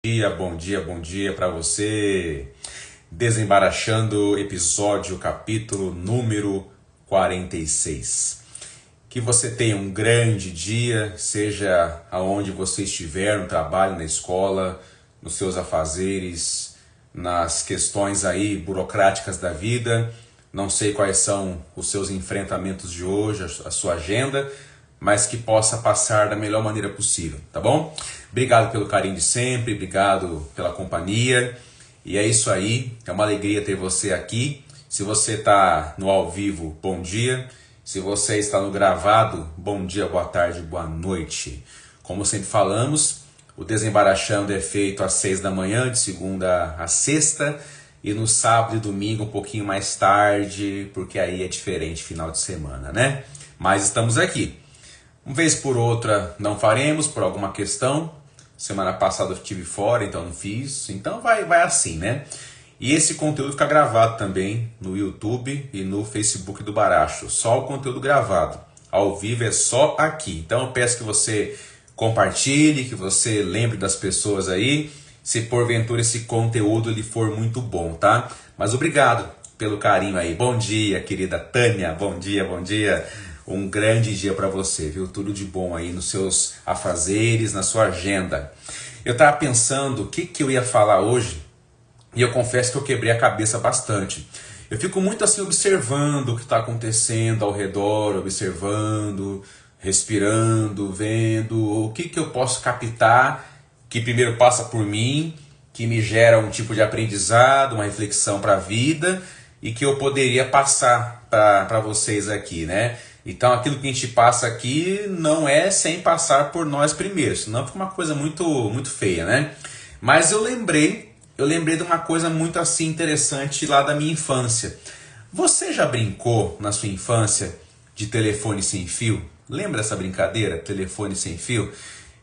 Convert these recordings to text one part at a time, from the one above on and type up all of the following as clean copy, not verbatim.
Bom dia para você. Desembaraxando, episódio, capítulo número 46. Que você tenha um grande dia, seja aonde você estiver, no trabalho, na escola, nos seus afazeres, nas questões aí burocráticas da vida. Não sei quais são os seus enfrentamentos de hoje, a sua agenda, mas que possa passar da melhor maneira possível, tá bom? Obrigado pelo carinho de sempre, obrigado pela companhia. E é isso aí, é uma alegria ter você aqui. Se você está no ao vivo, bom dia. Se você está no gravado, bom dia, boa tarde, boa noite. Como sempre falamos, o Desembaraxando é feito às 6 da manhã, de segunda a sexta. E no sábado e domingo um pouquinho mais tarde, porque aí é diferente final de semana, né? Mas estamos aqui. Uma vez por outra não faremos, por alguma questão. Semana passada eu estive fora, então não fiz. Então vai assim, né? E esse conteúdo fica gravado também no YouTube e no Facebook do Baracho. Só o conteúdo gravado. Ao vivo é só aqui. Então eu peço que você compartilhe, que você lembre das pessoas aí, se porventura esse conteúdo lhe for muito bom, tá? Mas obrigado pelo carinho aí. Bom dia, querida Tânia. Bom dia, bom dia. Um grande dia para você, viu? Tudo de bom aí nos seus afazeres, na sua agenda. Eu estava pensando o que eu ia falar hoje e eu confesso que eu quebrei a cabeça bastante. Eu fico muito assim observando o que está acontecendo ao redor, observando, respirando, vendo o que eu posso captar que primeiro passa por mim, que me gera um tipo de aprendizado, uma reflexão para a vida e que eu poderia passar para vocês aqui, né? Então aquilo que a gente passa aqui não é sem passar por nós primeiro, senão fica uma coisa muito feia, né? Mas eu lembrei de uma coisa muito assim interessante lá da minha infância. Você já brincou na sua infância de telefone sem fio? Lembra dessa brincadeira, telefone sem fio?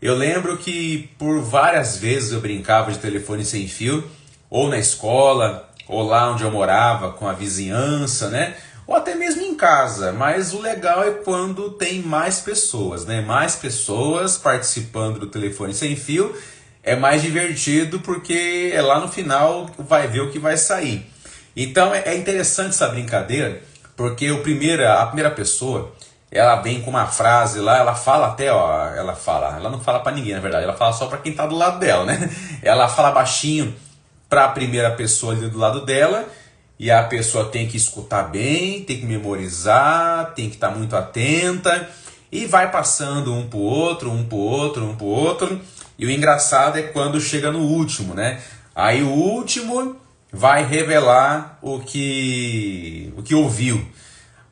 Eu lembro que por várias vezes eu brincava de telefone sem fio, ou na escola, ou lá onde eu morava com a vizinhança, né? Ou até mesmo em casa, mas o legal é quando tem mais pessoas, né? Mais pessoas participando do telefone sem fio, é mais divertido porque é lá no final vai ver o que vai sair. Então é interessante essa brincadeira, porque a primeira pessoa, ela vem com uma frase lá, ela fala até, ó, ela não fala pra ninguém na verdade, ela fala só pra quem tá do lado dela, né? Ela fala baixinho pra primeira pessoa ali do lado dela, e a pessoa tem que escutar bem, tem que memorizar, tem que estar muito atenta. E vai passando um pro outro. E o engraçado é quando chega no último, né? Aí o último vai revelar o que ouviu.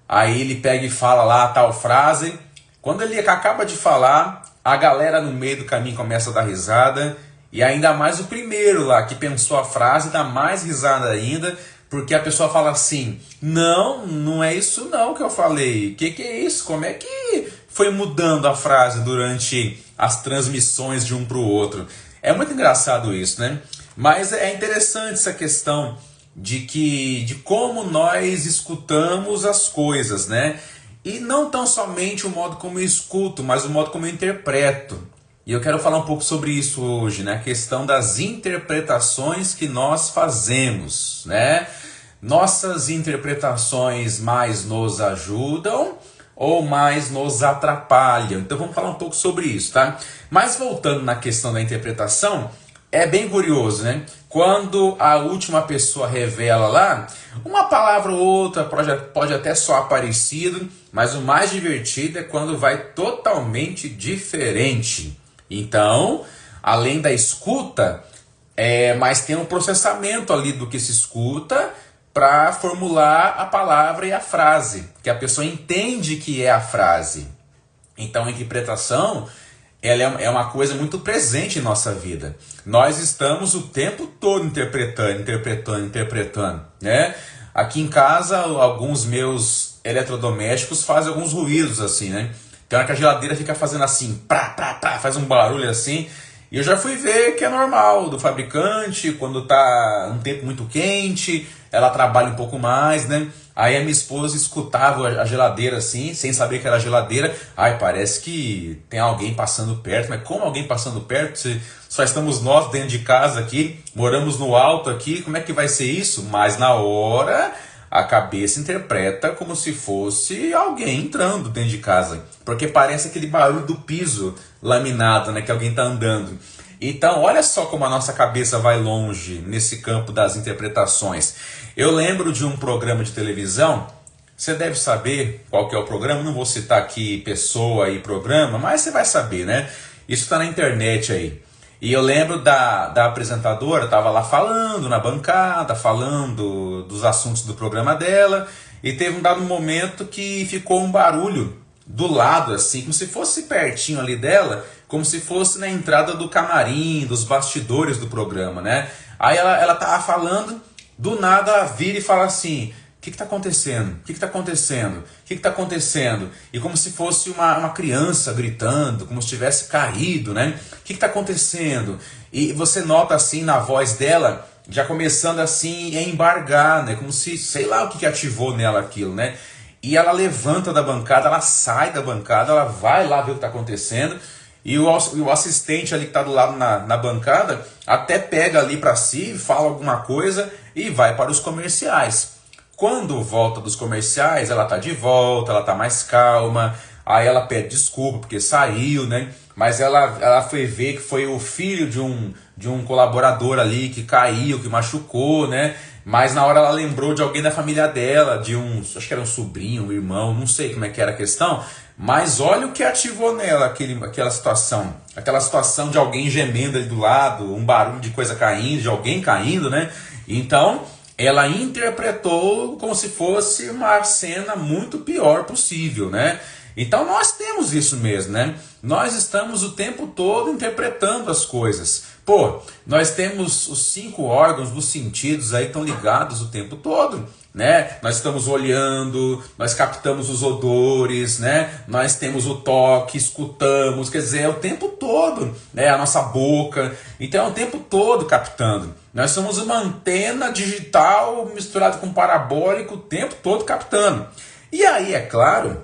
Aí ele pega e fala lá a tal frase. Quando ele acaba de falar, a galera no meio do caminho começa a dar risada. E ainda mais o primeiro lá, que pensou a frase, dá mais risada ainda. Porque a pessoa fala assim, não é isso não que eu falei. Que é isso? Como é que foi mudando a frase durante as transmissões de um para o outro? É muito engraçado isso, né? Mas é interessante essa questão de como nós escutamos as coisas, né? E não tão somente o modo como eu escuto, mas o modo como eu interpreto. E eu quero falar um pouco sobre isso hoje, né? A questão das interpretações que nós fazemos, né? Nossas interpretações mais nos ajudam ou mais nos atrapalham. Então vamos falar um pouco sobre isso, tá? Mas voltando na questão da interpretação, é bem curioso, né? Quando a última pessoa revela lá, uma palavra ou outra pode até soar parecido, mas o mais divertido é quando vai totalmente diferente. Então, além da escuta, mas tem um processamento ali do que se escuta para formular a palavra e a frase, que a pessoa entende que é a frase. Então, a interpretação ela é uma coisa muito presente em nossa vida. Nós estamos o tempo todo interpretando, né? Aqui em casa, alguns meus eletrodomésticos fazem alguns ruídos assim, né? Tem hora que a geladeira fica fazendo assim, faz um barulho assim. E eu já fui ver que é normal do fabricante, quando tá um tempo muito quente, ela trabalha um pouco mais, né? Aí a minha esposa escutava a geladeira assim, sem saber que era geladeira. Ai, parece que tem alguém passando perto. Mas como alguém passando perto? Se só estamos nós dentro de casa aqui, moramos no alto aqui, como é que vai ser isso? Mas na hora a cabeça interpreta como se fosse alguém entrando dentro de casa. Porque parece aquele barulho do piso laminado, né? Que alguém está andando. Então, olha só como a nossa cabeça vai longe nesse campo das interpretações. Eu lembro de um programa de televisão, você deve saber qual que é o programa, não vou citar aqui pessoa e programa, mas você vai saber, né? Isso está na internet aí. E eu lembro da apresentadora, estava lá falando na bancada, falando dos assuntos do programa dela, e teve um dado momento que ficou um barulho do lado, assim, como se fosse pertinho ali dela, como se fosse na entrada do camarim, dos bastidores do programa, né? Aí ela tava falando, do nada ela vira e fala assim: o que está acontecendo? O que está acontecendo? O que está acontecendo? E como se fosse uma criança gritando, como se tivesse caído, né? O que está acontecendo? E você nota assim na voz dela, já começando assim a embargar, né? Como se, sei lá o que ativou nela aquilo, né? E ela levanta da bancada, ela sai da bancada, ela vai lá ver o que está acontecendo. E o assistente ali que está do lado na bancada até pega ali para si, fala alguma coisa e vai para os comerciais. Quando volta dos comerciais, ela tá de volta, ela tá mais calma, aí ela pede desculpa porque saiu, né? Mas ela foi ver que foi o filho de um colaborador ali que caiu, que machucou, né? Mas na hora ela lembrou de alguém da família dela, acho que era um sobrinho, um irmão, não sei como é que era a questão, mas olha o que ativou nela aquela situação de alguém gemendo ali do lado, um barulho de coisa caindo, de alguém caindo, né? Então ela interpretou como se fosse uma cena muito pior possível, né? Então nós temos isso mesmo, né? Nós estamos o tempo todo interpretando as coisas. Pô, nós temos os 5 órgãos dos sentidos aí estão ligados o tempo todo, né? Nós estamos olhando, nós captamos os odores, né? Nós temos o toque, escutamos, quer dizer, é o tempo todo, né? A nossa boca, então é o tempo todo captando. Nós somos uma antena digital misturada com parabólico o tempo todo captando. E aí, é claro,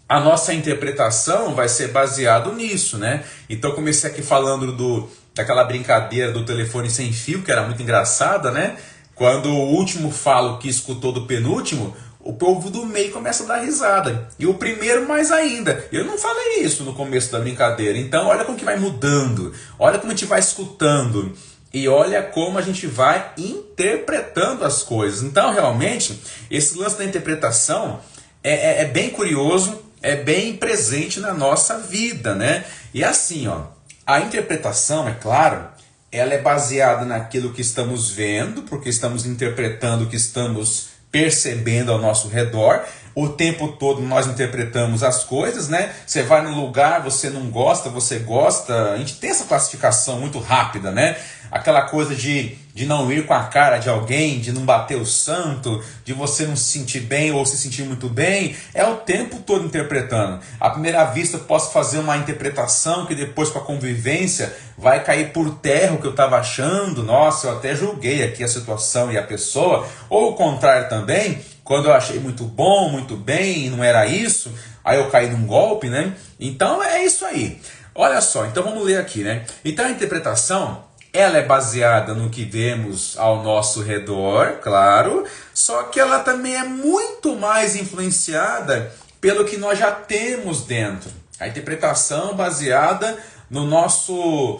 a nossa interpretação vai ser baseado nisso, né? Então eu comecei aqui falando daquela brincadeira do telefone sem fio, que era muito engraçada, né? Quando o último fala o que escutou do penúltimo, o povo do meio começa a dar risada. E o primeiro mais ainda. Eu não falei isso no começo da brincadeira. Então olha como que vai mudando. Olha como a gente vai escutando. E olha como a gente vai interpretando as coisas. Então realmente, esse lance da interpretação é bem curioso, é bem presente na nossa vida, né? E assim, ó, a interpretação, é claro, ela é baseada naquilo que estamos vendo, porque estamos interpretando o que estamos percebendo ao nosso redor. O tempo todo nós interpretamos as coisas, né? Você vai num lugar, você não gosta, você gosta. A gente tem essa classificação muito rápida, né? Aquela coisa de não ir com a cara de alguém, de não bater o santo, de você não se sentir bem ou se sentir muito bem. É o tempo todo interpretando. À primeira vista eu posso fazer uma interpretação que depois com a convivência vai cair por terra o que eu estava achando. Nossa, eu até julguei aqui a situação e a pessoa. Ou o contrário também, quando eu achei muito bom, muito bem, e não era isso, aí eu caí num golpe, né? Então é isso aí. Olha só, então vamos ler aqui, né? Então a interpretação, ela é baseada no que vemos ao nosso redor, claro, só que ela também é muito mais influenciada pelo que nós já temos dentro. A interpretação baseada no nosso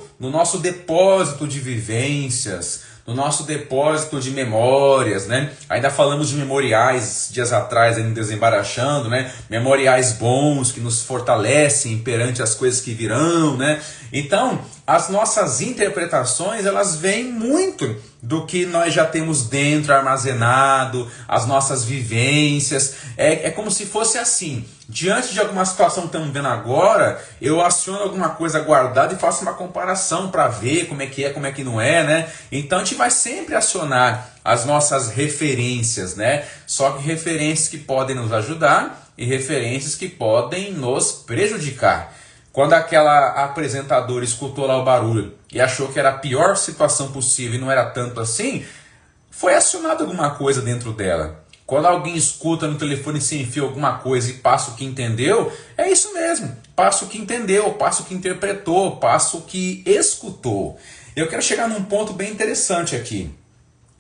depósito de vivências, no nosso depósito de memórias, né? Ainda falamos de memoriais dias atrás, ainda Desembaraxando, né? Memoriais bons que nos fortalecem perante as coisas que virão, né? Então, as nossas interpretações, elas vêm muito do que nós já temos dentro armazenado, as nossas vivências. É como se fosse assim. Diante de alguma situação que estamos vendo agora, eu aciono alguma coisa guardada e faço uma comparação para ver como é que não é, né? Então a gente vai sempre acionar as nossas referências, né? Só que referências que podem nos ajudar e referências que podem nos prejudicar. Quando aquela apresentadora escutou lá o barulho, e achou que era a pior situação possível e não era tanto assim, foi acionado alguma coisa dentro dela. Quando alguém escuta no telefone sem fio alguma coisa e passa o que entendeu, é isso mesmo. Passa o que entendeu, passa o que interpretou, passa o que escutou. Eu quero chegar num ponto bem interessante aqui.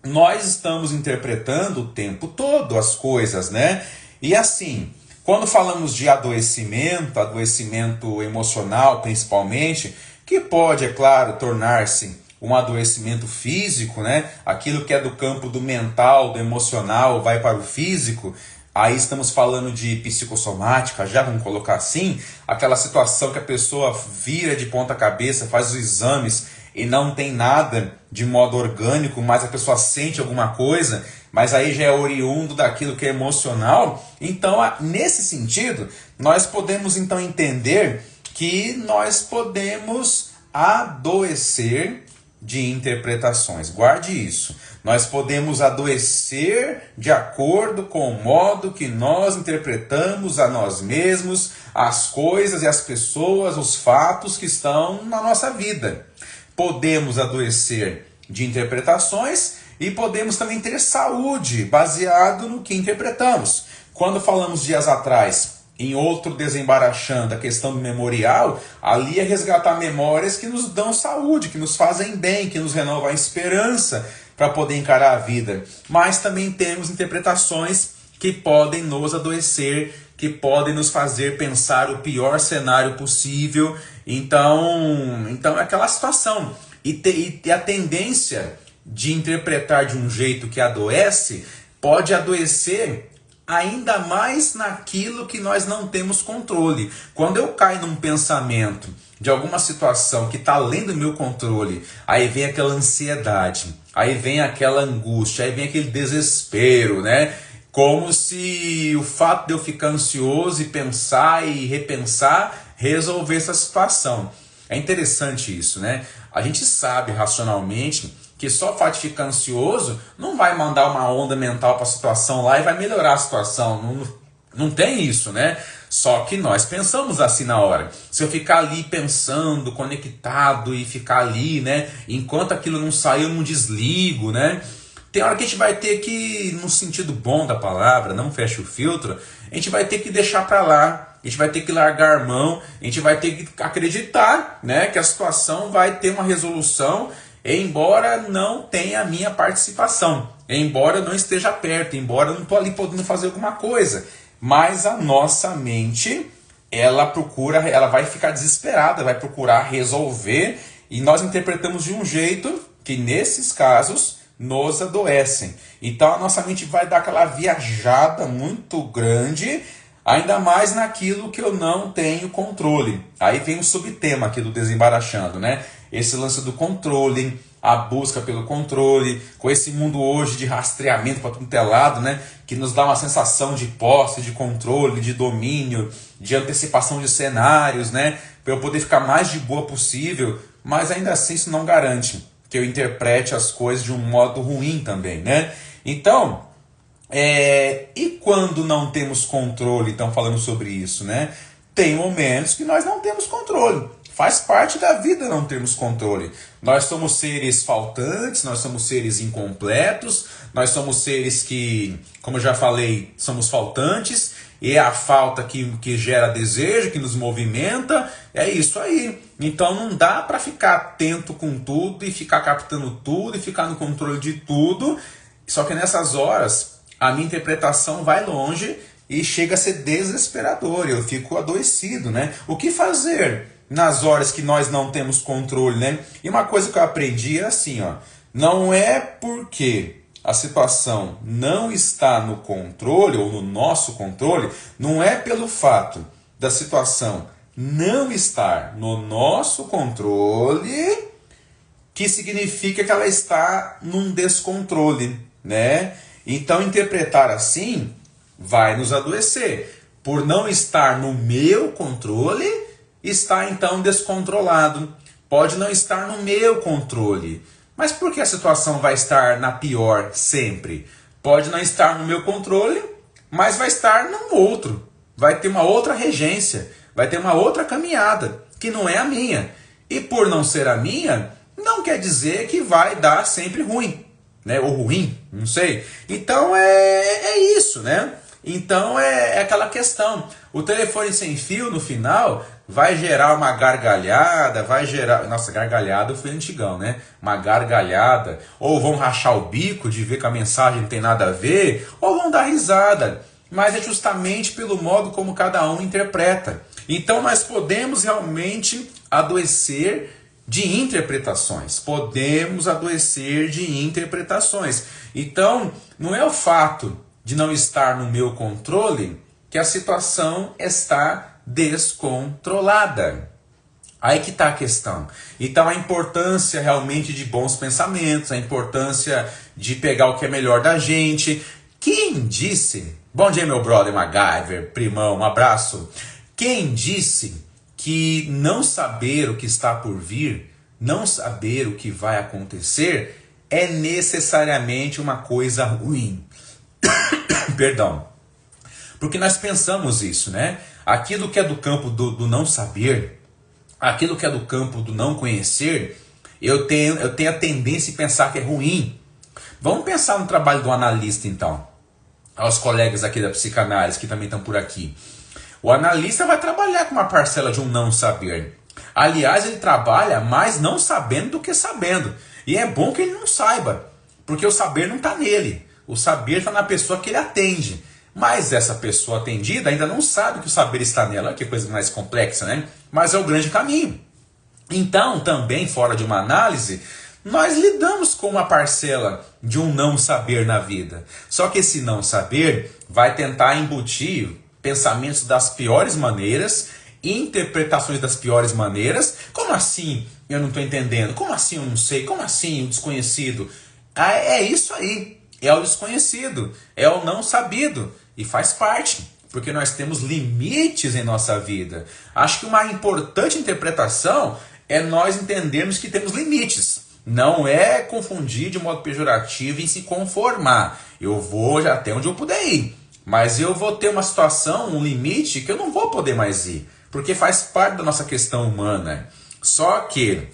Nós estamos interpretando o tempo todo as coisas, né? E assim, quando falamos de adoecimento, adoecimento emocional principalmente, que pode, é claro, tornar-se um adoecimento físico, né? Aquilo que é do campo do mental, do emocional, vai para o físico. Aí estamos falando de psicossomática, já vamos colocar assim, aquela situação que a pessoa vira de ponta cabeça, faz os exames e não tem nada de modo orgânico, mas a pessoa sente alguma coisa, mas aí já é oriundo daquilo que é emocional. Então, nesse sentido, nós podemos então entender que nós podemos adoecer de interpretações. Guarde isso. Nós podemos adoecer de acordo com o modo que nós interpretamos a nós mesmos, as coisas e as pessoas, os fatos que estão na nossa vida. Podemos adoecer de interpretações e podemos também ter saúde baseado no que interpretamos. Quando falamos dias atrás em outro Desembaraxando, a questão do memorial, ali é resgatar memórias que nos dão saúde, que nos fazem bem, que nos renovam a esperança para poder encarar a vida. Mas também temos interpretações que podem nos adoecer, que podem nos fazer pensar o pior cenário possível. Então é aquela situação. E a tendência de interpretar de um jeito que adoece, pode adoecer ainda mais naquilo que nós não temos controle. Quando eu caio num pensamento de alguma situação que está além do meu controle, aí vem aquela ansiedade, aí vem aquela angústia, aí vem aquele desespero, né? Como se o fato de eu ficar ansioso e pensar e repensar resolvesse a situação. É interessante isso, né? A gente sabe racionalmente que só o fato de ficar ansioso não vai mandar uma onda mental para a situação lá e vai melhorar a situação. Não tem isso, né? Só que nós pensamos assim na hora. Se eu ficar ali pensando, conectado e ficar ali, né? Enquanto aquilo não sair, eu não desligo, né? Tem hora que a gente vai ter que, no sentido bom da palavra, não fecha o filtro, a gente vai ter que deixar para lá. A gente vai ter que largar a mão, a gente vai ter que acreditar, né, que a situação vai ter uma resolução, embora não tenha a minha participação, embora eu não esteja perto, embora eu não estou ali podendo fazer alguma coisa. Mas a nossa mente, ela vai ficar desesperada, vai procurar resolver, e nós interpretamos de um jeito que nesses casos nos adoecem. Então a nossa mente vai dar aquela viajada muito grande, ainda mais naquilo que eu não tenho controle. Aí vem o subtema aqui do Desembaraxando, né? Esse lance do controle, a busca pelo controle, com esse mundo hoje de rastreamento para tudo que é lado, né? Que nos dá uma sensação de posse, de controle, de domínio, de antecipação de cenários, né? Para eu poder ficar mais de boa possível, mas ainda assim isso não garante que eu interprete as coisas de um modo ruim também, né? Então, e quando não temos controle, então falando sobre isso, né? Tem momentos que nós não temos controle. Faz parte da vida não termos controle. Nós somos seres faltantes, nós somos seres incompletos, nós somos seres que, como eu já falei, somos faltantes, e é a falta que gera desejo, que nos movimenta, é isso aí. Então não dá para ficar atento com tudo, e ficar captando tudo, e ficar no controle de tudo. Só que nessas horas, a minha interpretação vai longe e chega a ser desesperador, eu fico adoecido, né? O que fazer nas horas que nós não temos controle, né? E uma coisa que eu aprendi é assim, ó, não é porque a situação não está no controle ou no nosso controle, não é pelo fato da situação não estar no nosso controle que significa que ela está num descontrole, né? Então interpretar assim vai nos adoecer. Por não estar no meu controle, está então descontrolado. Pode não estar no meu controle. Mas por que a situação vai estar na pior sempre? Pode não estar no meu controle, mas vai estar no outro. Vai ter uma outra regência, vai ter uma outra caminhada, que não é a minha. E por não ser a minha, não quer dizer que vai dar sempre ruim, né? Ou ruim, não sei. Então é isso, né? Então é aquela questão. O telefone sem fio, no final, vai gerar uma gargalhada, vai gerar... Nossa, gargalhada foi antigão, né? Uma gargalhada. Ou vão rachar o bico de ver que a mensagem não tem nada a ver, ou vão dar risada. Mas é justamente pelo modo como cada um interpreta. Então nós podemos realmente adoecer de interpretações. Podemos adoecer de interpretações. Então, não é o fato de não estar no meu controle que a situação está descontrolada. Aí que está a questão. Então a importância realmente de bons pensamentos, a importância de pegar o que é melhor da gente. Quem disse... Bom dia, meu brother MacGyver, primão, um abraço. Quem disse que não saber o que está por vir, não saber o que vai acontecer, é necessariamente uma coisa ruim? Perdão. Porque nós pensamos isso, né? Aquilo que é do campo do não saber, aquilo que é do campo do não conhecer, eu tenho a tendência de pensar que é ruim. Vamos pensar no trabalho do analista, então. Aos colegas aqui da psicanálise que também estão por aqui. O analista vai trabalhar com uma parcela de um não saber. Aliás, ele trabalha mais não sabendo do que sabendo. E é bom que ele não saiba, porque o saber não está nele. O saber está na pessoa que ele atende. Mas essa pessoa atendida ainda não sabe que o saber está nela. Olha que coisa mais complexa, né? Mas é o grande caminho. Então, também fora de uma análise, nós lidamos com uma parcela de um não saber na vida. Só que esse não saber vai tentar embutir pensamentos das piores maneiras, interpretações das piores maneiras. Como assim eu não estou entendendo? Como assim eu não sei? Como assim o desconhecido? Ah, é isso aí. É o desconhecido. É o não sabido. E faz parte. Porque nós temos limites em nossa vida. Acho que uma importante interpretação é nós entendermos que temos limites. Não é confundir de modo pejorativo e se conformar. Eu vou já até onde eu puder ir. Mas eu vou ter uma situação, um limite que eu não vou poder mais ir. Porque faz parte da nossa questão humana. Só que,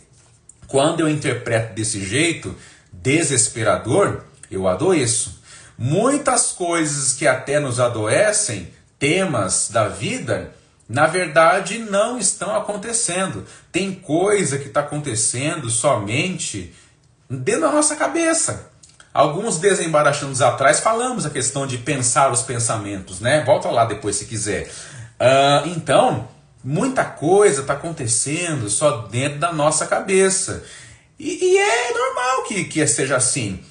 quando eu interpreto desse jeito, desesperador, eu adoeço. Muitas coisas que até nos adoecem, temas da vida, na verdade não estão acontecendo. Tem coisa que está acontecendo somente dentro da nossa cabeça. Alguns desembaraxanos atrás falamos a questão de pensar os pensamentos, né? Volta lá depois se quiser. Então, muita coisa está acontecendo só dentro da nossa cabeça. E é normal que seja assim.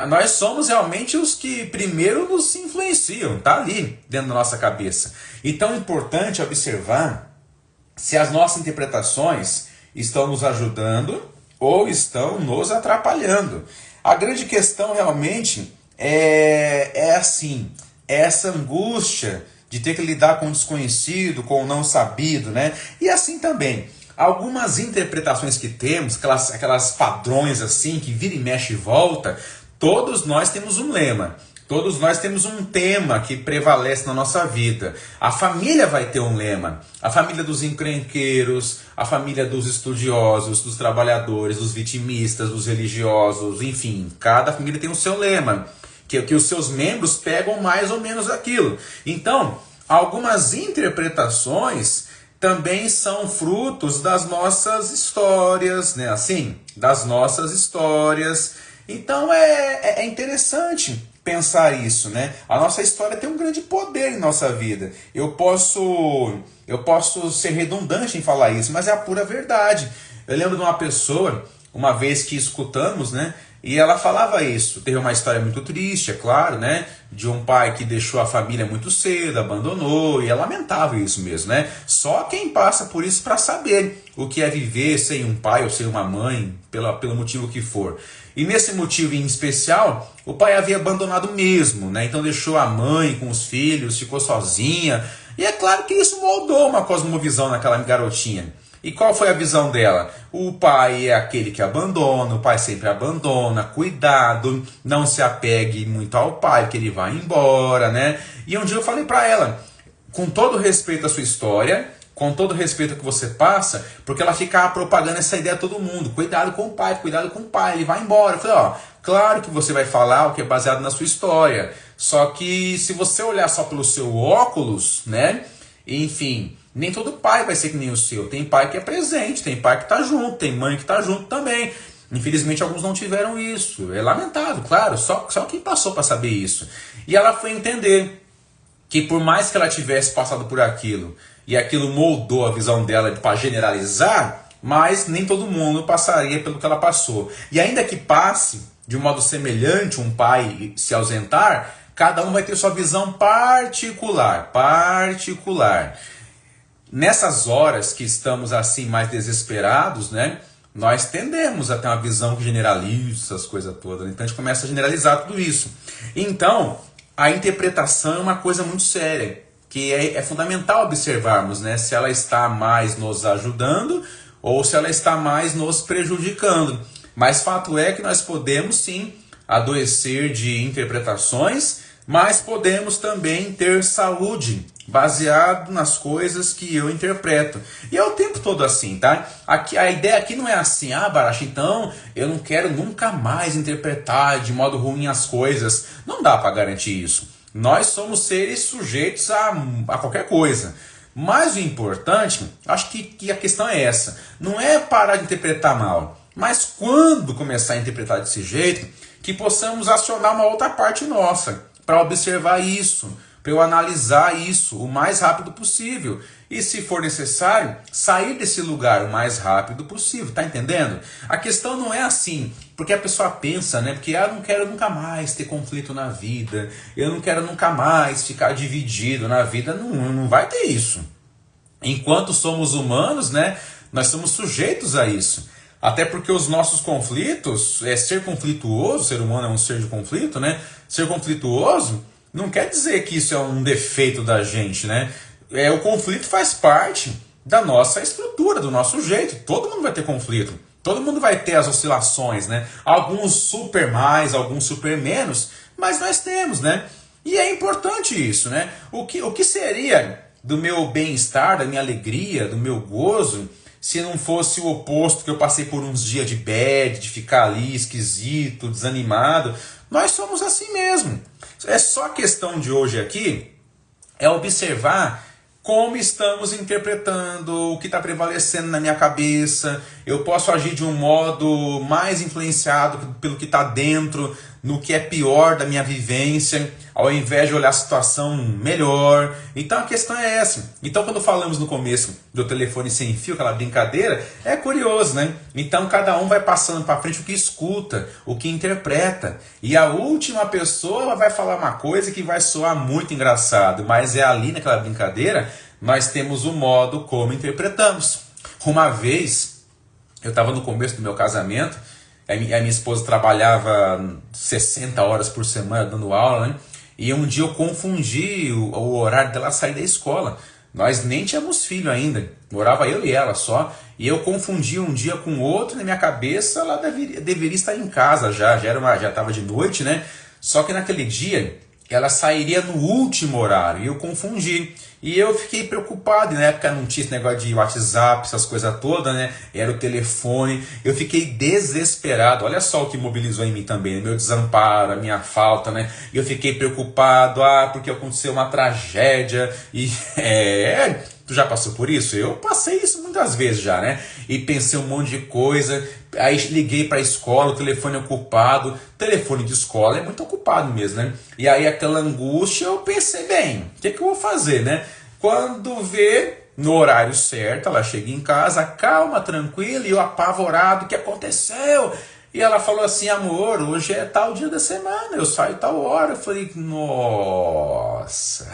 Nós somos realmente os que primeiro nos influenciam, tá ali dentro da nossa cabeça. Então é importante observar se as nossas interpretações estão nos ajudando ou estão nos atrapalhando. A grande questão realmente é assim, essa angústia de ter que lidar com o desconhecido, com o não sabido, né? E assim também, algumas interpretações que temos, aquelas padrões assim, que vira e mexe e volta, todos nós temos um lema. Todos nós temos um tema que prevalece na nossa vida. A família vai ter um lema. A família dos encrenqueiros, a família dos estudiosos, dos trabalhadores, dos vitimistas, dos religiosos, enfim. Cada família tem o seu lema, que os seus membros pegam mais ou menos aquilo. Então, algumas interpretações também são frutos das nossas histórias, né? Assim, das nossas histórias. Então é interessante pensar isso, né? A nossa história tem um grande poder em nossa vida. Eu posso ser redundante em falar isso, mas é a pura verdade. Eu lembro de uma pessoa, uma vez que escutamos, né? E ela falava isso. Teve uma história muito triste, é claro, né? De um pai que deixou a família muito cedo, abandonou, e é lamentável isso mesmo, né? Só quem passa por isso para saber o que é viver sem um pai ou sem uma mãe, pelo motivo que for. E nesse motivo em especial, o pai havia abandonado mesmo, né? Então deixou a mãe com os filhos, ficou sozinha. E é claro que isso moldou uma cosmovisão naquela garotinha. E qual foi a visão dela? O pai é aquele que abandona, o pai sempre abandona, cuidado, não se apegue muito ao pai, que ele vai embora, né? E um dia eu falei para ela, com todo respeito à sua história, com todo o respeito que você passa, porque ela ficava propagando essa ideia a todo mundo. Cuidado com o pai, ele vai embora. Eu falei, ó, claro que você vai falar o que é baseado na sua história. Só que se você olhar só pelo seu óculos, né? Enfim, nem todo pai vai ser que nem o seu. Tem pai que é presente, tem pai que tá junto, tem mãe que tá junto também. Infelizmente alguns não tiveram isso. É lamentável, claro, só quem passou para saber isso. E ela foi entender que por mais que ela tivesse passado por aquilo, e aquilo moldou a visão dela para generalizar, mas nem todo mundo passaria pelo que ela passou. E ainda que passe de um modo semelhante um pai se ausentar, cada um vai ter sua visão particular. Nessas horas que estamos assim mais desesperados, né? Nós tendemos a ter uma visão que generaliza essas coisas todas. Então a gente começa a generalizar tudo isso. Então, a interpretação é uma coisa muito séria, que é fundamental observarmos, né? Se ela está mais nos ajudando ou se ela está mais nos prejudicando. Mas fato é que nós podemos sim adoecer de interpretações, mas podemos também ter saúde baseado nas coisas que eu interpreto. E é o tempo todo assim, tá? Aqui, a ideia aqui não é assim, Baracha, então eu não quero nunca mais interpretar de modo ruim as coisas. Não dá para garantir isso. Nós somos seres sujeitos a qualquer coisa. Mas o importante, acho que a questão é essa. Não é parar de interpretar mal, mas quando começar a interpretar desse jeito, que possamos acionar uma outra parte nossa para observar isso, para eu analisar isso o mais rápido possível. E se for necessário, sair desse lugar o mais rápido possível, tá entendendo? A questão não é assim, porque a pessoa pensa, né? Porque eu não quero nunca mais ter conflito na vida, eu não quero nunca mais ficar dividido na vida. Não vai ter isso. Enquanto somos humanos, né? Nós somos sujeitos a isso. Até porque os nossos conflitos, ser conflituoso, o ser humano é um ser de conflito, né? Ser conflituoso não quer dizer que isso é um defeito da gente, né? O conflito faz parte da nossa estrutura, do nosso jeito. Todo mundo vai ter conflito. Todo mundo vai ter as oscilações, né? Alguns super mais, alguns super menos, mas nós temos, né? E é importante isso, né? O que seria do meu bem-estar, da minha alegria, do meu gozo, se não fosse o oposto, que eu passei por uns dias de bad, de ficar ali esquisito, desanimado? Nós somos assim mesmo. É só a questão de hoje aqui é observar como estamos interpretando, o que está prevalecendo na minha cabeça. Eu posso agir de um modo mais influenciado pelo que está dentro, no que é pior da minha vivência, ao invés de olhar a situação melhor. Então a questão é essa. Então quando falamos no começo do telefone sem fio, aquela brincadeira, é curioso, né? Então cada um vai passando para frente o que escuta, o que interpreta. E a última pessoa ela vai falar uma coisa que vai soar muito engraçado, mas é ali naquela brincadeira nós temos o modo como interpretamos. Uma vez, eu estava no começo do meu casamento, a minha esposa trabalhava 60 horas por semana dando aula, né? E um dia eu confundi o horário dela sair da escola. Nós nem tínhamos filho ainda, morava eu e ela só. E eu confundi um dia com o outro, na minha cabeça ela deveria estar em casa já estava de noite, né? Só que naquele dia ela sairia no último horário e eu confundi. E eu fiquei preocupado, e na época não tinha esse negócio de WhatsApp, essas coisas todas, né? Era o telefone. Eu fiquei desesperado. Olha só o que mobilizou em mim também, meu desamparo, a minha falta, né? E eu fiquei preocupado, porque aconteceu uma tragédia. E tu já passou por isso? Eu passei isso muitas vezes já, né? E pensei um monte de coisa. Aí liguei para a escola, o telefone ocupado. Telefone de escola é muito ocupado mesmo, né? E aí aquela angústia, eu pensei, bem, o que eu vou fazer, né? Quando vê, no horário certo, ela chega em casa, calma, tranquila, e eu apavorado, o que aconteceu? E ela falou assim, amor, hoje é tal dia da semana, eu saio tal hora. Eu falei, nossa...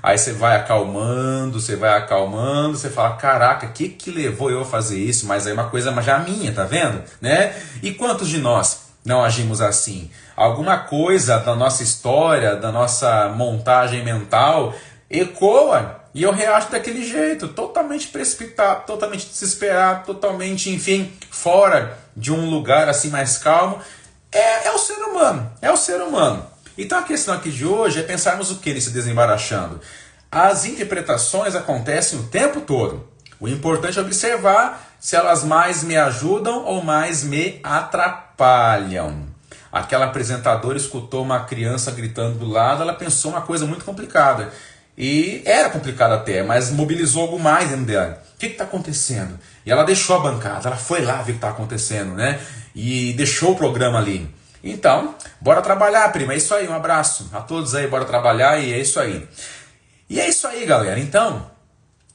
Aí você vai acalmando, você fala, caraca, o que levou eu a fazer isso? Mas aí é uma coisa já minha, tá vendo? Né? E quantos de nós não agimos assim? Alguma coisa da nossa história, da nossa montagem mental, ecoa e eu reajo daquele jeito, totalmente precipitado, totalmente desesperado, totalmente, enfim, fora de um lugar assim mais calmo. É o ser humano, é o ser humano. Então a questão aqui de hoje é pensarmos o que nesse Desembaraxando? As interpretações acontecem o tempo todo. O importante é observar se elas mais me ajudam ou mais me atrapalham. Aquela apresentadora escutou uma criança gritando do lado, ela pensou uma coisa muito complicada. E era complicado até, mas mobilizou algo mais dentro dela. O que está acontecendo? E ela deixou a bancada, ela foi lá ver o que está acontecendo, né? E deixou o programa ali. Então, bora trabalhar, prima. É isso aí, um abraço a todos aí, bora trabalhar e é isso aí. E é isso aí, galera. Então,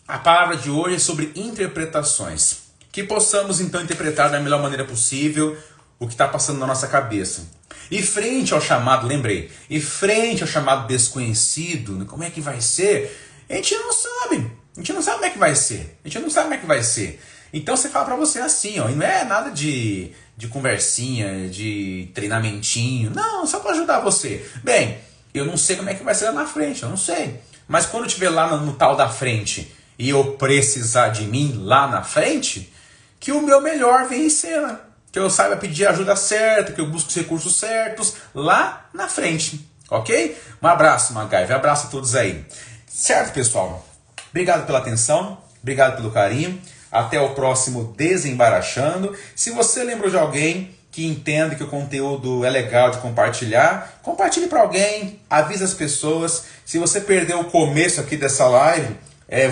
a palavra de hoje é sobre interpretações. Que possamos, então, interpretar da melhor maneira possível o que está passando na nossa cabeça. E frente ao chamado, lembrei, e frente ao chamado desconhecido, como é que vai ser? A gente não sabe. A gente não sabe como é que vai ser. A gente não sabe como é que vai ser. Então você fala pra você assim, ó, e não é nada de conversinha, de treinamentinho. Não, só para ajudar você. Bem, eu não sei como é que vai ser lá na frente, eu não sei. Mas quando eu estiver lá no tal da frente e eu precisar de mim lá na frente, que o meu melhor venha em cena. Que eu saiba pedir a ajuda certa, que eu busque os recursos certos lá na frente. Ok? Um abraço, MacGyver. Abraço a todos aí. Certo, pessoal? Obrigado pela atenção. Obrigado pelo carinho. Até o próximo Desembaraxando. Se você lembrou de alguém que entende que o conteúdo é legal de compartilhar, compartilhe para alguém, avise as pessoas. Se você perdeu o começo aqui dessa live,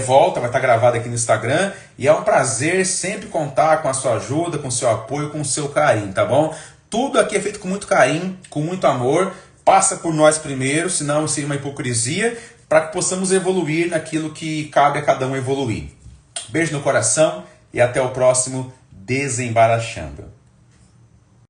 volta, vai estar gravado aqui no Instagram. E é um prazer sempre contar com a sua ajuda, com o seu apoio, com o seu carinho, tá bom? Tudo aqui é feito com muito carinho, com muito amor. Passa por nós primeiro, senão seria uma hipocrisia, para que possamos evoluir naquilo que cabe a cada um evoluir. Beijo no coração e até o próximo Desembaraxando.